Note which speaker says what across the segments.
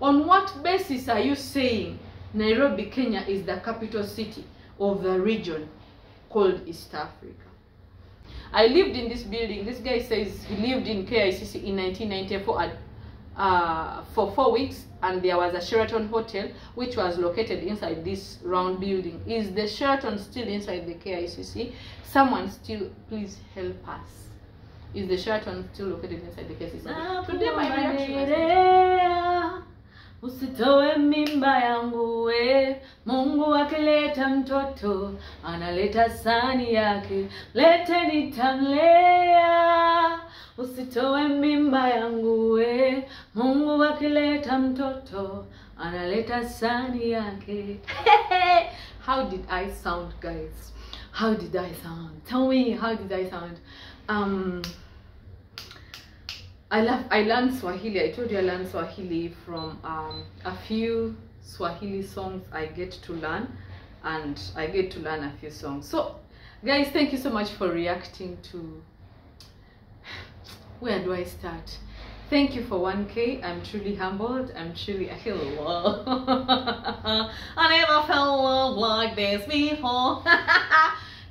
Speaker 1: On what basis are you saying Nairobi, Kenya is the capital city of the region called East Africa? I lived in this building. This guy says he lived in KICC in 1994 for 4 weeks, and there was a Sheraton hotel which was located inside this round building. Is the Sheraton still inside the KICC? Someone still, please help us. Is the Sheraton still located inside the KICC? Today my reaction. Usitoe mimba yangu we, Mungu akileta mtoto analeta sani yake, lete nitamlea. Usitoe mimba yangu we, Mungu akileta mtoto analeta sani yake. How did I sound, guys? How did I sound? Tell me, how did I sound? I learned Swahili. I told you I learned Swahili from a few Swahili songs I get to learn, and I get to learn a few songs. So guys, thank you so much for reacting to, where do I start? Thank you for 1K. I'm truly humbled. I feel love. I never felt love like this before.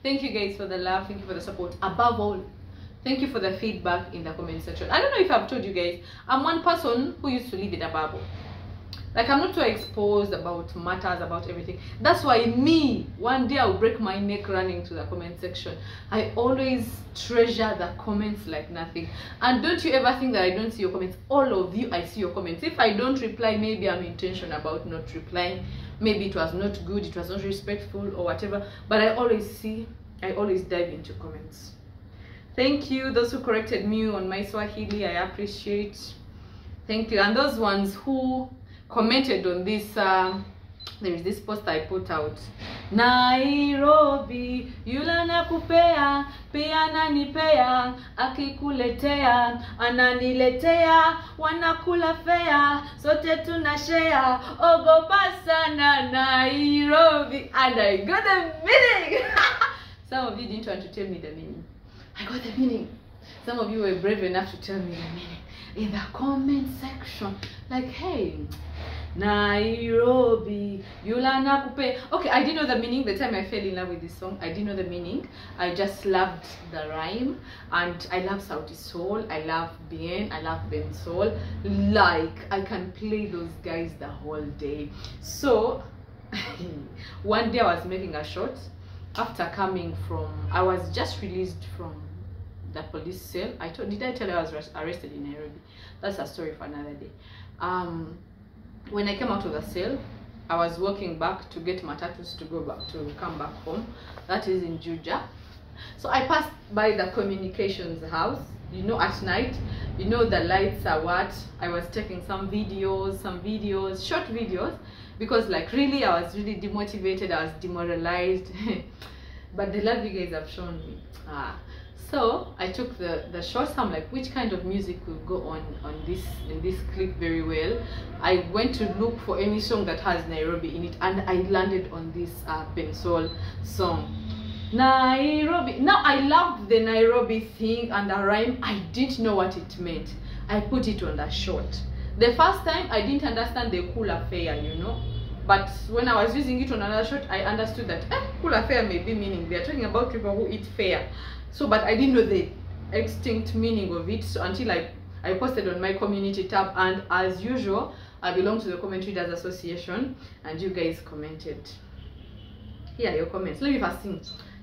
Speaker 1: Thank you guys for the love. Thank you for the support. Above all, thank you for the feedback in the comment section. I don't know if I've told you guys, I'm one person who used to live in a bubble. Like, I'm not so exposed about matters, about everything. That's why me, one day I'll break my neck running to the comment section. I always treasure the comments like nothing. And don't you ever think that I don't see your comments. All of you, I see your comments. If I don't reply, maybe I'm intentional about not replying. Maybe it was not good, it was not respectful or whatever. But I always see, I always dive into comments. Thank you, those who corrected me on my Swahili, I appreciate. Thank you. And those ones who commented on this, there is this post I put out. Nairobi, yula nakupea, pia nanipea, akikuletea, ananiletea, wanakula fea, sote tunashare, ogopa sana Nairobi. And I got the meaning. Some of you didn't want to tell me the meaning. I got the meaning. Some of you were brave enough to tell me the meaning in the comment section. Like, hey, Nairobi, yula nakupe. Okay, I didn't know the meaning the time I fell in love with this song. I didn't know the meaning. I just loved the rhyme, and I love Sauti Sol, I love Bien, I love Ben Sol. Like, I can play those guys the whole day. So one day I was making a shot after coming from, I was just released from the police cell. Did I tell you I was arrested in Nairobi? That's a story for another day. When I came out of the cell, I was walking back to get matatus to come back home. That is in Juja. So I passed by the communications house. You know, at night, you know, the lights are what? I was taking some videos, short videos, because like really I was really demotivated, I was demoralized. But the love you guys have shown me. So I took the shots. I'm like, which kind of music will go on in this clip very well? I went to look for any song that has Nairobi in it, and I landed on this Ben Sol song, Nairobi. Now I loved the Nairobi thing and the rhyme. I didn't know what it meant. I put it on the shot. The first time I didn't understand the cool affair, you know. But when I was using it on another shot, I understood that cool affair may be meaning they are talking about people who eat fair. So, but I didn't know the extinct meaning of it, so until I posted on my community tab, and as usual, I belong to the Comment Readers Association, and you guys commented. Here are your comments. Let me first sing.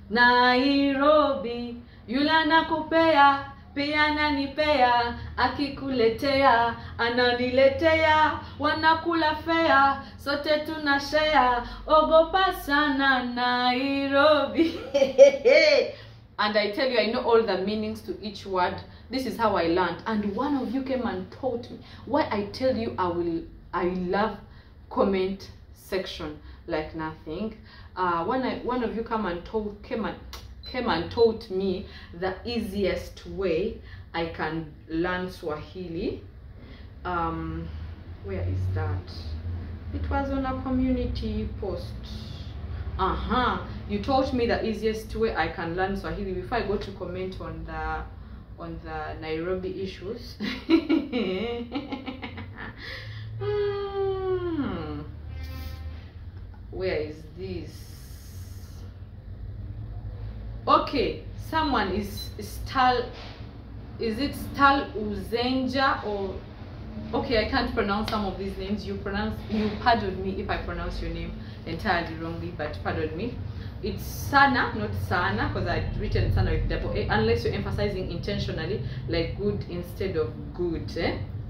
Speaker 1: Nairobi, yula nakupea, pia nanipea, akikuletea, ananiletea, wanakula fea, sote tunashare, ogopa sana Nairobi. And I tell you, I know all the meanings to each word. This is how I learned. And one of you came and taught me. Why I tell you I love comment section like nothing. One of you came and taught me the easiest way I can learn Swahili. Where is that? It was on a community post. You taught me the easiest way I can learn Swahili before I go to comment on the Nairobi issues. Where is this? Okay, someone is Stal. Is it Stal Uzenja or? Okay, I can't pronounce some of these names. You pardon me if I pronounce your name entirely wrongly, but pardon me. It's Sana, not Sana, because I'd written Sana with double A, unless you're emphasizing intentionally, like good instead of good.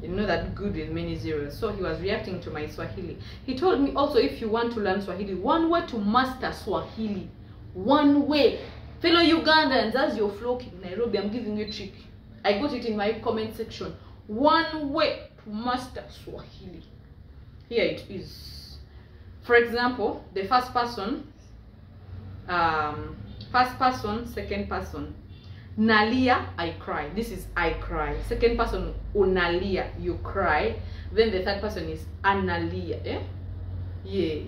Speaker 1: You know that good with many zeros. So he was reacting to my Swahili. He told me also, if you want to learn Swahili, one way to master Swahili, one way. Fellow Ugandans, as you're flocking Nairobi, I'm giving you a trick. I got it in my comment section. One way to master Swahili. Here it is. For example, the first person, second person. Nalia, I cry. This is I cry. Second person, unalia, you cry. Then the third person is analia. Yeah,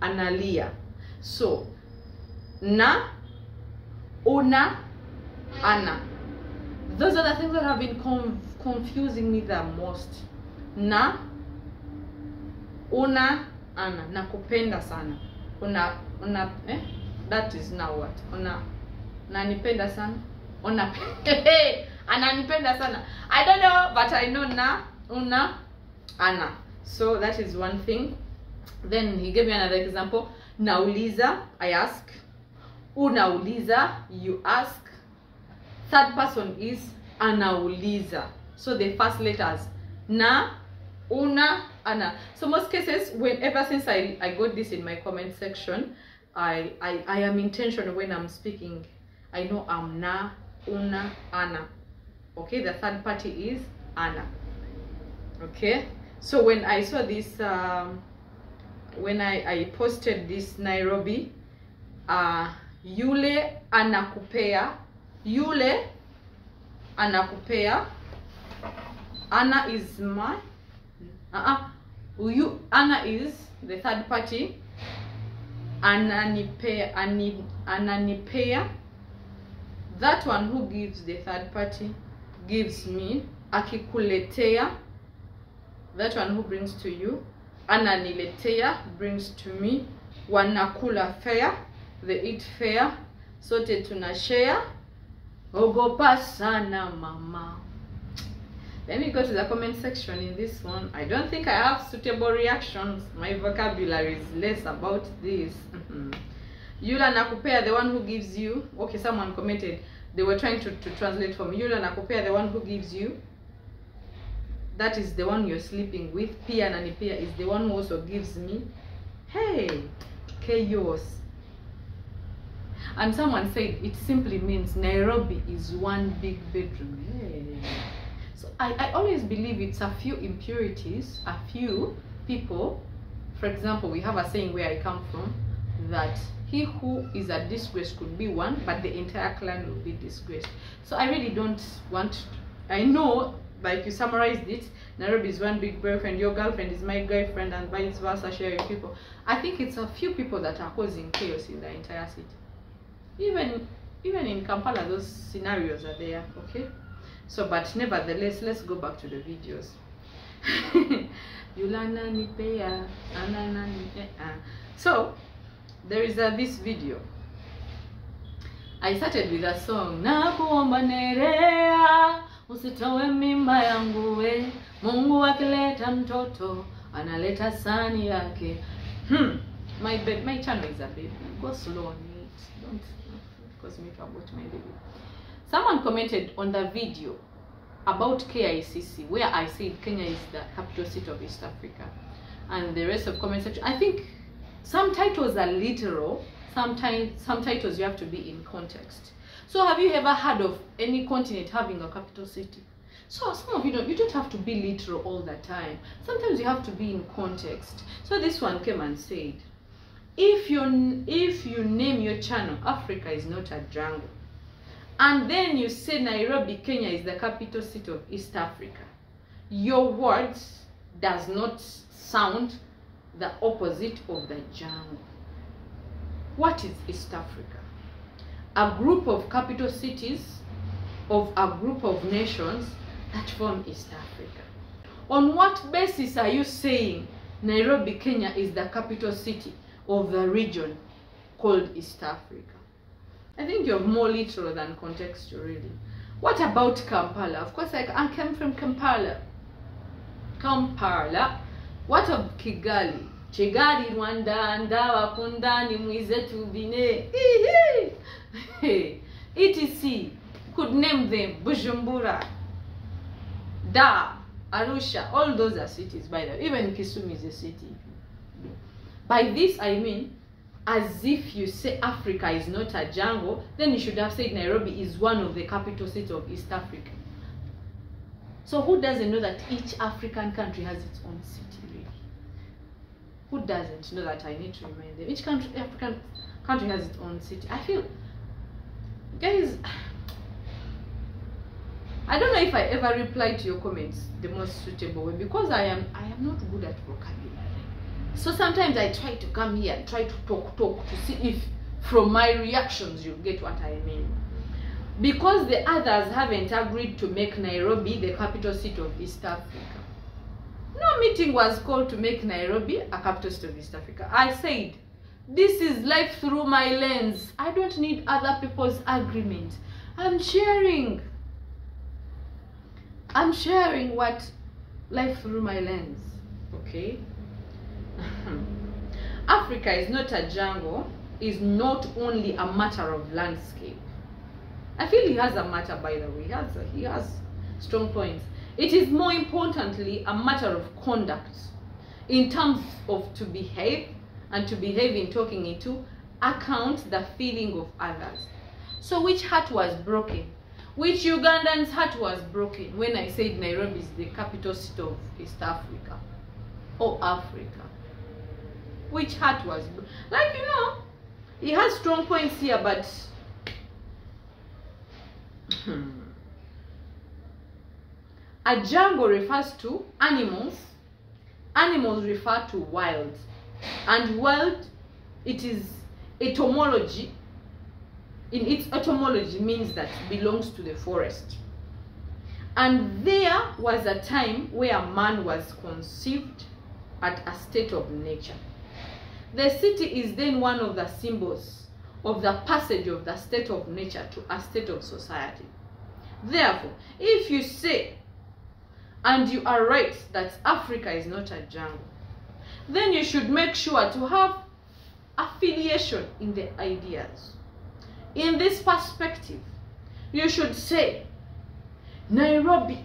Speaker 1: analia. So, na, una, ana. Those are the things that have been confusing me the most. Na, una, ana. Nakupenda sana. That is now what? Nanipenda sana. Ananipenda sana. I don't know, but I know na, una, ana. So that is one thing. Then he gave me another example. Nauliza, I ask. Unauliza, you ask. Third person is anauliza. So the first letters na, una, ana. So most cases, whenever since I got this in my comment section, I am intentional when I'm speaking. I know I'm na, una, ana. Okay, the third party is ana. Okay, so when I saw this, when I posted this Nairobi, yule anakupea, yule anakupea, ana is my, ana is the third party, ananipea, ananipea. That one who gives the third party gives me. Akikuletea, that one who brings to you. Ananiletea brings to me. Wanakula fair, they eat fair. Sote tunashare. Ogopa sana mama. Let me go to the comment section in this one. I don't think I have suitable reactions. My vocabulary is less about this. Yula nakupea, the one who gives you. Okay, someone commented. They were trying to translate for me. Yula nakupea, the one who gives you. That is the one you're sleeping with. Pia nanipea is the one who also gives me. Hey, chaos. And someone said it simply means Nairobi is one big bedroom. Hey. So I always believe it's a few impurities, a few people. For example, we have a saying where I come from, that he who is a disgrace could be one, but the entire clan will be disgraced. So I really don't want, I know, like you summarized it, Nairobi is one big boyfriend, your girlfriend is my girlfriend, and vice versa, sharing people. I think it's a few people that are causing chaos in the entire city. Even in Kampala, those scenarios are there, okay? So, but nevertheless, let's go back to the videos. So, there is this video. I started with a song. Nakuomba Nerea, usitoe mimba yangu we. Mungu akileta mtoto, analeta sani yake. My channel is a baby. Go slow on it. Don't cause me to abort my baby. Someone commented on the video about KICC, where I said Kenya is the capital city of East Africa, and the rest of comment section. I think some titles are literal, some titles you have to be in context. So have you ever heard of any continent having a capital city? So some of you don't have to be literal all the time. Sometimes you have to be in context. So this one came and said, if you name your channel Africa is not a jungle, and then you say Nairobi, Kenya is the capital city of East Africa, your words does not sound the opposite of the jungle. What is East Africa? A group of capital cities of a group of nations that form East Africa. On what basis are you saying Nairobi, Kenya is the capital city of the region called East Africa. I think you're more literal than contextual, really. What about Kampala? Of course, I came from Kampala. Kampala. What of Kigali? Kigali, Rwanda, Ndawa, Kundani, Mwizetu, Bine, etc. Could name them. Bujumbura, Da, Arusha, all those are cities, by the way. Even Kisumu is a city. By this I mean, as if you say Africa is not a jungle, then you should have said Nairobi is one of the capital cities of East Africa. So who doesn't know that each African country has its own city, really? Who doesn't know that? I need to remind them. Each country, African country has its own city. I feel, guys, I don't know if I ever reply to your comments the most suitable way, because I am not good at vocabulary. So sometimes I try to come here and try to talk to see if from my reactions you get what I mean. Because the others haven't agreed to make Nairobi the capital city of East Africa. No meeting was called to make Nairobi a capital city of East Africa. I said, this is life through my lens. I don't need other people's agreement. I'm sharing what life through my lens, okay? Africa is not a jungle, is not only a matter of landscape. I feel he has a matter, by the way. He has strong points. It is more importantly a matter of conduct in terms of to behave, and to behave in talking into account the feeling of others. So which heart was broken? Which Ugandan's heart was broken when I said Nairobi is the capital city of East Africa or Africa? Which heart was broken? Like, you know, he has strong points here, but a jungle refers to animals. Animals refer to wild. And wild, it is etymology. In its etymology means that belongs to the forest. And there was a time where man was conceived at a state of nature. The city is then one of the symbols of the passage of the state of nature to a state of society. Therefore, if you say, and you are right, that Africa is not a jungle, then you should make sure to have affiliation in the ideas. In this perspective, you should say, Nairobi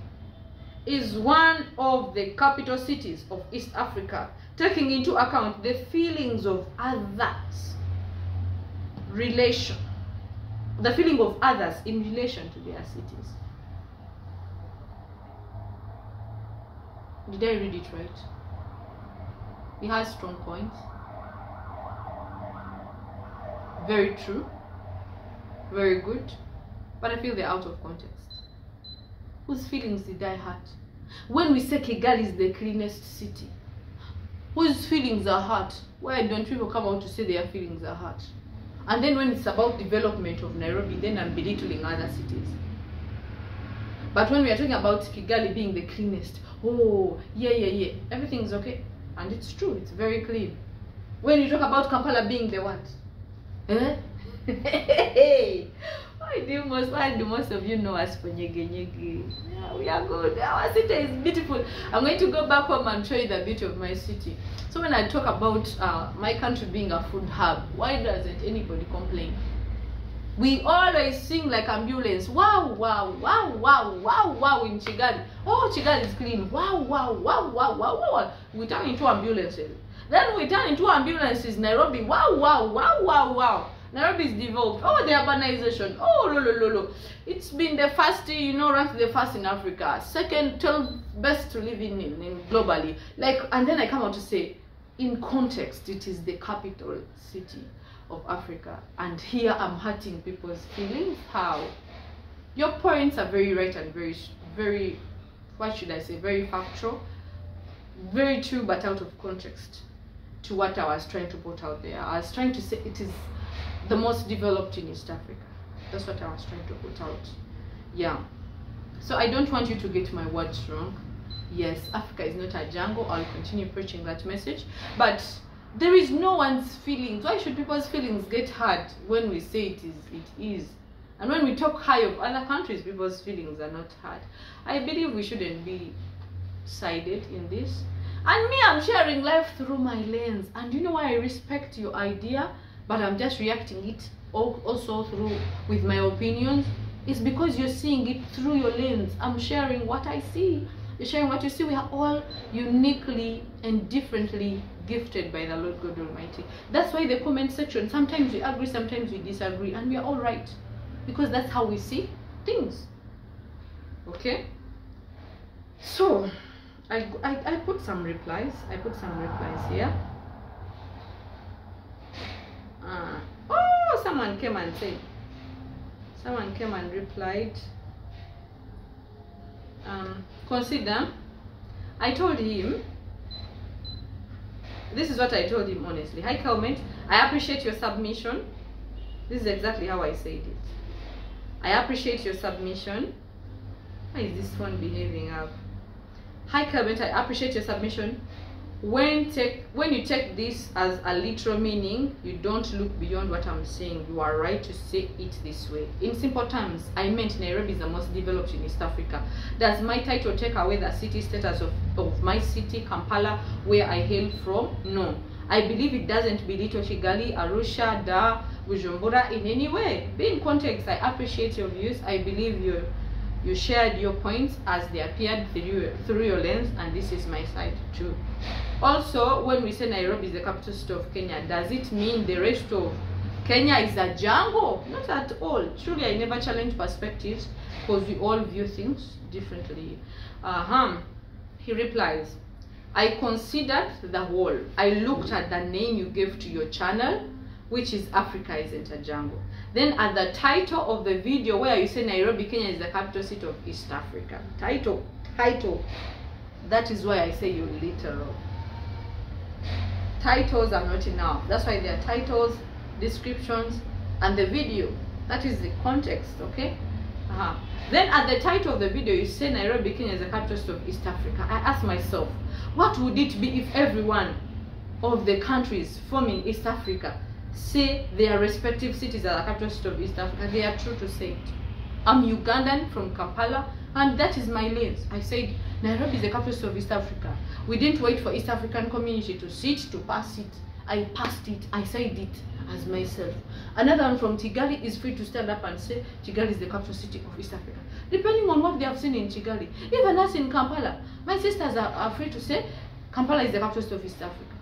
Speaker 1: is one of the capital cities of East Africa, taking into account the feelings of others, the feeling of others in relation to their cities. Did I read it right? He has strong points. Very true. Very good. But I feel they're out of context. Whose feelings did I hurt? When we say Kigali is the cleanest city, whose feelings are hurt? Why don't people come out to say their feelings are hurt? And then when it's about development of Nairobi, then I'm belittling other cities. But when we are talking about Kigali being the cleanest, oh, yeah, everything's okay. And it's true, it's very clean. When you talk about Kampala being the what? Eh? Why do most of you know us for nyege nyege? Yeah, we are good. Our city is beautiful. I'm going to go back home and show you the beauty of my city. So when I talk about my country being a food hub, why doesn't anybody complain? We always sing like ambulance. Wow, wow, wow, wow, wow, wow in Kigali. Oh, Kigali is clean. Wow, wow, wow, wow, wow, wow. We turn into ambulances. Then we turn into ambulances Nairobi. Wow, wow, wow, wow, wow. Nairobi is developed. Oh, the urbanization. Oh, lo. It's been the first, ranked the first in Africa. Second, 12 best to live in globally. And then I come out to say, in context, it is the capital city of Africa. And here I'm hurting people's feelings. How? Your points are very right and very, what should I say, very factual. Very true, but out of context to what I was trying to put out there. I was trying to say it is the most developed in East Africa. That's what I was trying to put out. Yeah. So I don't want you to get my words wrong. Yes, Africa is not a jungle. I'll continue preaching that message. But There is no one's feelings. Why should people's feelings get hurt when we say it is? And when we talk high of other countries, people's feelings are not hurt. I believe we shouldn't be sided in this. And me, I'm sharing life through my lens. And you know why I respect your idea, but I'm just reacting it also through with my opinions? It's because you're seeing it through your lens. I'm sharing what I see. You're sharing what you see. We are all uniquely and differently gifted by the Lord God Almighty. That's why the comment section, sometimes we agree, sometimes we disagree, and we are all right, because that's how we see things. Okay, so I put some replies. I put some replies here. Oh, someone came and said, someone came and replied, consider, I told him, this is what I told him honestly. Hi comment, I appreciate your submission. This is exactly how I said it. I appreciate your submission. Why is this one behaving up? Hi comment, I appreciate your submission. When you take this as a literal meaning, you don't look beyond what I'm saying. You are right to say it this way. In simple terms, I meant Nairobi is the most developed in East Africa. Does my title take away the city status of my city, Kampala, where I hail from? No. I believe it doesn't belittle Kigali, Arusha, Dar, Bujumbura in any way. Be in context, I appreciate your views. I believe you shared your points as they appeared through your lens, and this is my side too. Also, when we say Nairobi is the capital city of Kenya, does it mean the rest of Kenya is a jungle? Not at all. Truly, I never challenge perspectives, because we all view things differently. He replies, I considered the whole. I looked at the name you gave to your channel, which is Africa Isn't a Jungle. Then at the title of the video where you say Nairobi, Kenya is the capital city of East Africa. Title. That is why I say you're literal. Titles are not enough. That's why there are titles, descriptions, and the video. That is the context, okay? Then at the title of the video, you say Nairobi, Kenya is the capital city of East Africa. I ask myself, what would it be if every one of the countries forming East Africa say their respective cities are the capital city of East Africa? They are true to say it. I'm Ugandan from Kampala, and that is my lens. I said Nairobi is the capital city of East Africa. We didn't wait for East African community to sit to pass it. I passed it. I said it as myself. Another one from Kigali is free to stand up and say Kigali is the capital city of East Africa, depending on what they have seen in Kigali. Even us in Kampala, my sisters are free to say Kampala is the capital city of East Africa.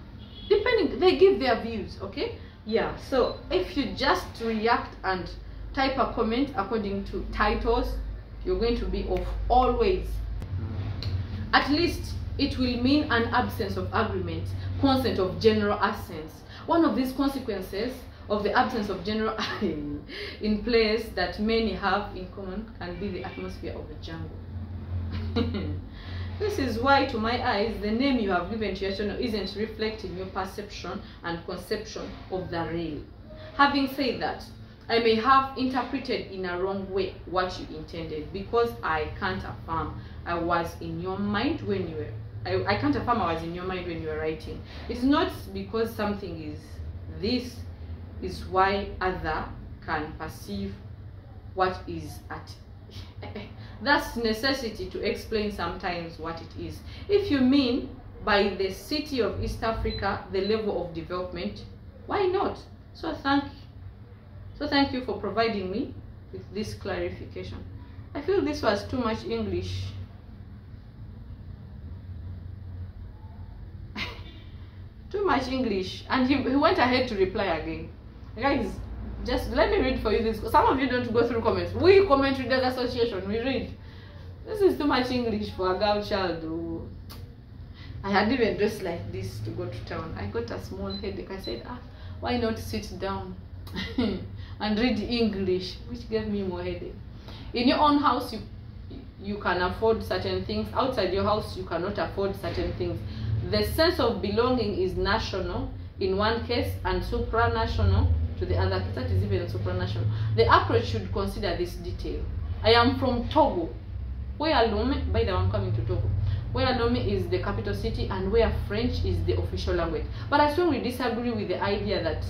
Speaker 1: Depending, they give their views, okay? Yeah, so if you just react and type a comment according to titles, you're going to be off always. At least it will mean an absence of agreement, consent of general assent. One of these consequences of the absence of general in place that many have in common can be the atmosphere of a jungle. This is why, to my eyes, the name you have given to your channel isn't reflecting your perception and conception of the real. Having said that, I may have interpreted in a wrong way what you intended, because I can't affirm I was in your mind when you were I can't affirm I was in your mind when you were writing. It's not because something is this is why other can perceive what is at that's necessity to explain sometimes what it is. If you mean by the city of East Africa the level of development, why not? So thank you for providing me with this clarification. I feel this was too much English. Too much English. And he went ahead to reply again. Guys, just let me read for you this. Some of you don't go through comments. We Comment Readers Association, we read. This is too much English for a girl child. Oh. I had even dressed like this to go to town. I got a small headache. I said, why not sit down and read English, which gave me more headache. In your own house, you can afford certain things. Outside your house, you cannot afford certain things. The sense of belonging is national in one case and supranational to the other case. That is even supranational. The approach should consider this detail. I am from Togo. Where alone? By the way, I'm coming to Togo. where Lome is the capital city and where French is the official language. But I strongly disagree with the idea that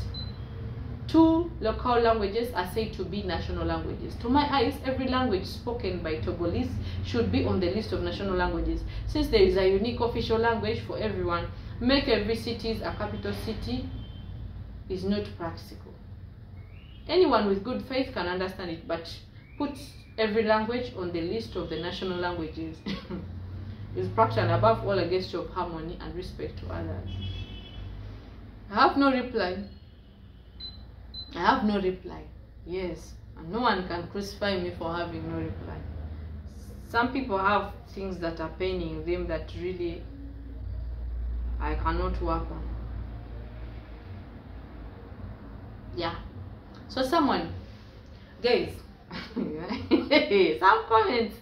Speaker 1: 2 local languages are said to be national languages. To my eyes, every language spoken by Togolese should be on the list of national languages. Since there is a unique official language for everyone, make every city a capital city is not practical. Anyone with good faith can understand it, but put every language on the list of the national languages is practical and above all a gesture of harmony and respect to others. I have no reply. I have no reply. Yes, and no one can crucify me for having no reply. Some people have things that are paining them that really I cannot work on. Yeah. So someone, guys, some comments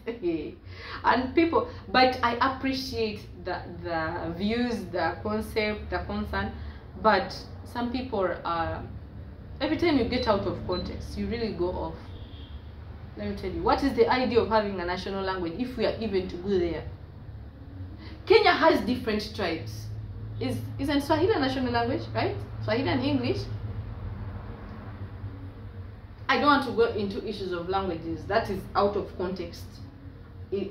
Speaker 1: and people, but I appreciate the views, the concept, the concern, but some people are, every time you get out of context, you really go off. Let me tell you, what is the idea of having a national language if we are even to go there? Kenya has different tribes. Isn't Swahili a national language, right? Swahili and English. I don't want to go into issues of languages. That is out of context.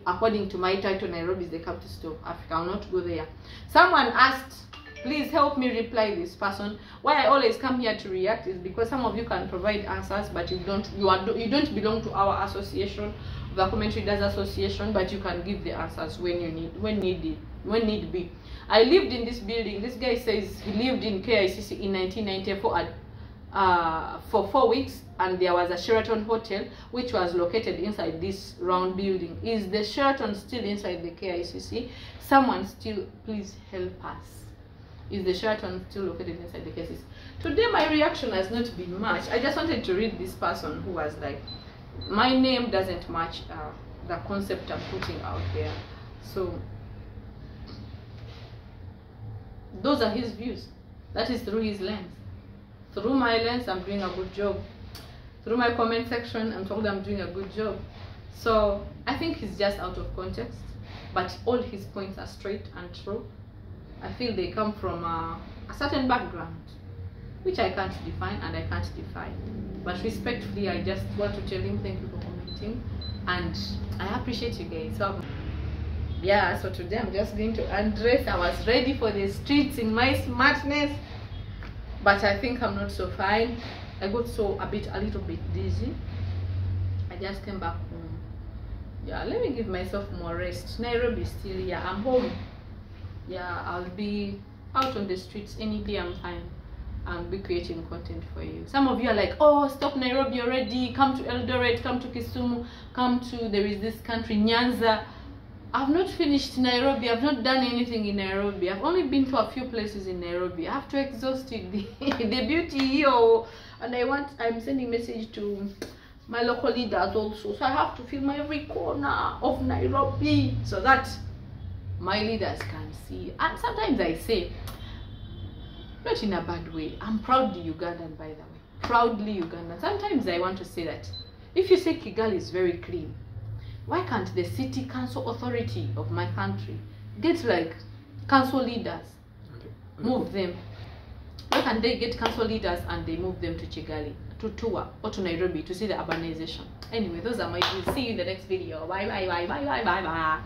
Speaker 1: According to my title, Nairobi is the capital city of Africa. I will not go there. Someone asked, please help me reply this person. Why I always come here to react is because some of you can provide answers, but you don't belong to our association, the Comment Readers Association, but you can give the answers when need be. I lived in this building. This guy says he lived in KICC in 1994 for 4 weeks, and there was a Sheraton hotel which was located inside this round building. Is the Sheraton still inside the KICC? Someone still, please help us. Is the Sheraton still located inside the KICC? Today my reaction has not been much. I just wanted to read this person who was like, my name doesn't match the concept I'm putting out there. So those are his views. That is through his lens. Through my lens, I'm doing a good job. Through my comment section, I'm told I'm doing a good job. So I think he's just out of context, but all his points are straight and true. I feel they come from a certain background, which I can't define and I can't define. But respectfully, I just want to tell him thank you for commenting, and I appreciate you guys. So yeah, so today I'm just going to undress. I was ready for the streets in my smartness, but I think I'm not so fine. I got a little bit dizzy. I just came back home. Yeah, let me give myself more rest. Nairobi still, yeah, I'm home. Yeah, I'll be out on the streets any day. I'm fine. I'll be creating content for you. Some of you are like, oh, stop Nairobi already, come to Eldoret, come to Kisumu, come to, there is this country, Nyanza. I've not finished Nairobi. I've not done anything in Nairobi. I've only been to a few places in Nairobi. I have to exhaust it, the beauty here. And I'm sending message to my local leaders also. So I have to film every corner of Nairobi so that my leaders can see. And sometimes I say, not in a bad way, I'm proudly Ugandan, by the way. Proudly Ugandan. Sometimes I want to say that if you say Kigali is very clean, why can't the city council authority of my country get like council leaders, move them? Why can't they get council leaders and they move them to Kigali, to Tua, or to Nairobi to see the urbanization? Anyway, those are my views. See you in the next video. Bye bye bye bye bye bye bye.